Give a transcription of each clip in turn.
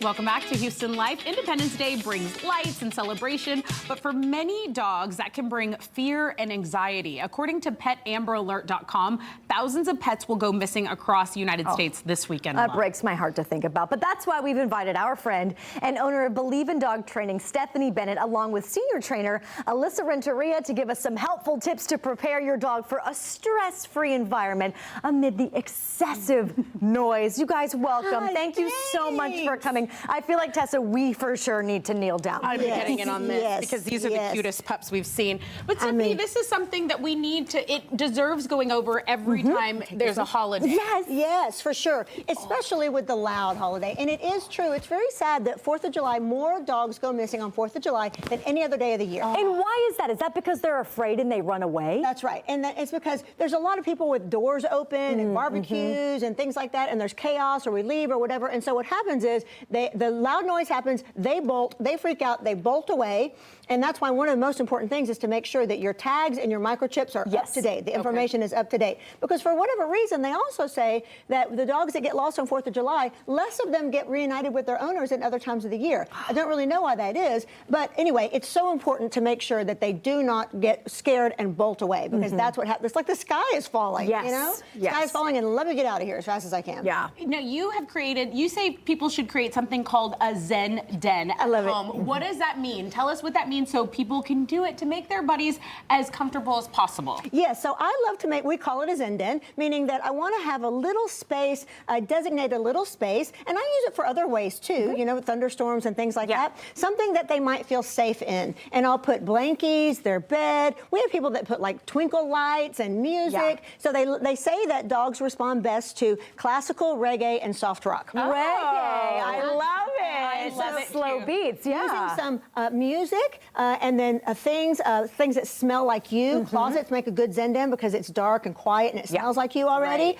Welcome back to Houston Life. Independence Day brings lights and celebration, but for many dogs, that can bring fear and anxiety. According to PetAmberAlert.com, thousands of pets will go missing across the United States this weekend alone. That breaks my heart to think about, but that's why we've invited our friend and owner of Believe in Dog Training, Stephanie Bennett, along with senior trainer Alyssa Renteria, to give us some helpful tips to prepare your dog for a stress-free environment amid the excessive noise. You guys, welcome. Hi, Thank you so much for coming. I feel like, Tessa, we for sure need to kneel down. I'm getting in on this because these are the cutest pups we've seen. But Stephanie, this is something that we need to, it deserves going over every time there's a holiday. Yes, for sure, especially with the loud holiday. And it is true, it's very sad that 4th of July, more dogs go missing on 4th of July than any other day of the year. And why is that? Is that because they're afraid and they run away? That's right, and it's because there's a lot of people with doors open and barbecues and things like that, and there's chaos or we leave or whatever. And so what happens is the loud noise happens, they bolt, they freak out, they bolt away. And that's why one of the most important things is to make sure that your tags and your microchips are up to date. The information is up to date. Because for whatever reason, they also say that the dogs that get lost on 4th of July, less of them get reunited with their owners at other times of the year. I don't really know why that is. But anyway, it's so important to make sure that they do not get scared and bolt away, because that's what happens. It's like the sky is falling, you know? Sky is falling, and let me get out of here as fast as I can. Now, you have created, you say people should create something called a Zen Den at home. What does that mean? Tell us what that means so people can do it to make their buddies as comfortable as possible. Yes, so I love to make, we call it a Zen Den, meaning that I want to have a little space, designate a little space, and I use it for other ways too, you know, thunderstorms and things like that. Something that they might feel safe in. And I'll put blankies, their bed. We have people that put like twinkle lights and music. So they say that dogs respond best to classical, reggae, and soft rock. Reggae, I love it. I love it slow too. Beats, Using some music and then things that smell like you. Closets make a good Zen Den because it's dark and quiet and it smells like you already.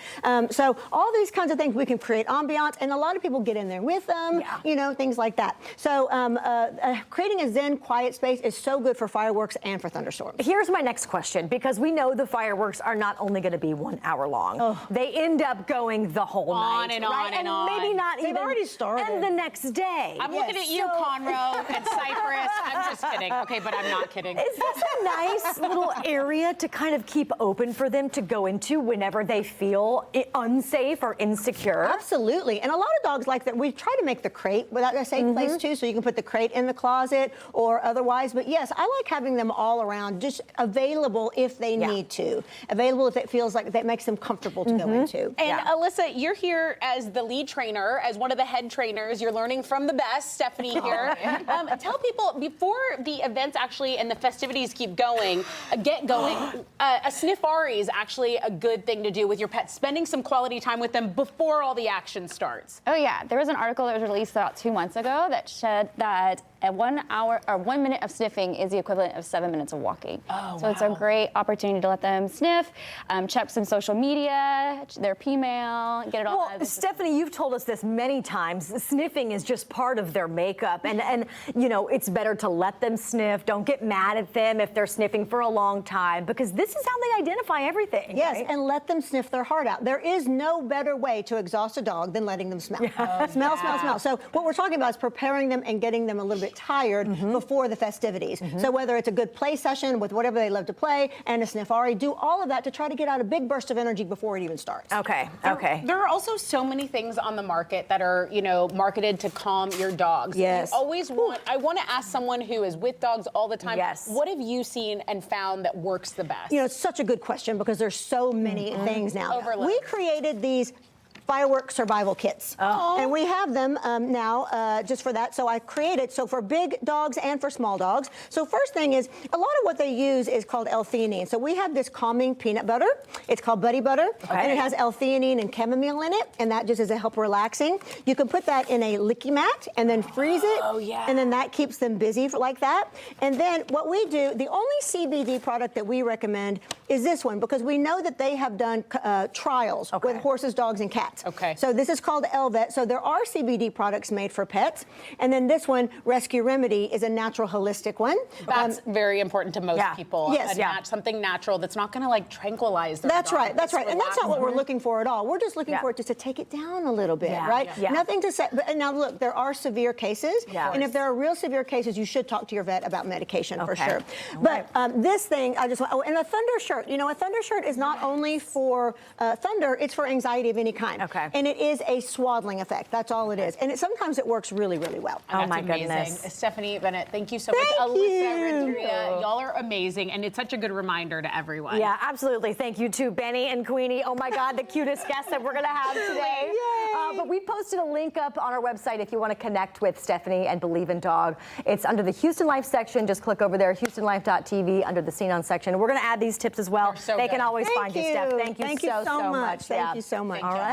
So all these kinds of things, we can create ambiance, and a lot of people get in there with them, you know, things like that. So creating a Zen quiet space is so good for fireworks and for thunderstorms. Here's my next question, because we know the fireworks are not only going to be 1 hour long. They end up going the whole night. And on and on. Maybe not They've even. already started. And the next day. I'm looking at you, Conroe and Cypress. I'm just kidding. Okay, but I'm not kidding. Is this a nice little area to kind of keep open for them to go into whenever they feel unsafe or insecure? Absolutely. And a lot of dogs like that. We try to make the crate without a safe place too, so you can put the crate in the closet or otherwise. But yes, I like having them all around, just available if they need to. Available if it feels like that makes them comfortable to go into. And Alyssa, you're here as the lead trainer, as one of the head trainers. You're learning from the best, Stephanie here. Tell people, before the events actually and the festivities get going, a sniffari is actually a good thing to do with your pets, spending some quality time with them before all the action starts. Oh yeah, there was an article that was released about 2 months ago that said that 1 hour or 1 minute of sniffing is the equivalent of 7 minutes of walking. So it's a great opportunity to let them sniff, check some social media, their P-mail, get it all out of the system. Stephanie, you've told us this many times. Sniffing is just part of their makeup, and you know, it's better to let them sniff. Don't get mad at them if they're sniffing for a long time, because this is how they identify everything. Yes, and let them sniff their heart out. There is no better way to exhaust a dog than letting them smell. Smell. So what we're talking about is preparing them and getting them a little bit tired before the festivities. So whether it's a good play session with whatever they love to play and a sniffari, do all of that to try to get out a big burst of energy before it even starts. There are also so many things on the market that are, you know, marketed to calm your dogs. Yes. You always want, I want to ask someone who is with dogs all the time, Yes. what have you seen and found that works the best? You know, it's such a good question because there's so many things now. Overload. We created these firework survival kits. And we have them now just for that. So I created, so for big dogs and for small dogs. So first thing is, a lot of what they use is called L-theanine. So we have this calming peanut butter. It's called Buddy Butter. And it has L-theanine and chamomile in it. And that just is a help relaxing. You can put that in a licky mat and then freeze it. And then that keeps them busy like that. And then what we do, the only CBD product that we recommend is this one, because we know that they have done trials with horses, dogs, and cats. pet. Okay. So this is called Elvet. So there are CBD products made for pets. And then this one, Rescue Remedy, is a natural holistic one. That's very important to most people. Yes. Something natural that's not going to like tranquilize their That's dog. right. That's Just right. And that's not what we're looking for at all. We're just looking Yeah. for it just to take it down a little bit, Yeah. right? Yeah. Nothing to say. But now look, there are severe cases. Yeah. And if there are real severe cases, you should talk to your vet about medication for Okay. sure. All But this thing, I just want, oh, and a thunder shirt. You know, a thunder shirt is not only for thunder, it's for anxiety of any kind. Okay. And it is a swaddling effect. That's all it is. And sometimes it works really, really well. Oh, That's my amazing. goodness. Stephanie, Bennett, thank you so Thank much. Alyssa, you. Renteria, y'all are amazing, and it's such a good reminder to everyone. Yeah, absolutely. Thank you to Benny and Queenie. Oh my God, the cutest guests that we're going to have today. But we posted a link up on our website if you want to connect with Stephanie and Believe in Dog. It's under the Houston Life section. Just click over there, HoustonLife.tv, under the Scene On section. We're going to add these tips as well. They're so They good. can always Thank find you, Steph. Thank you Thank so, you so much. Yeah. Thank you so much. Thank you. All right.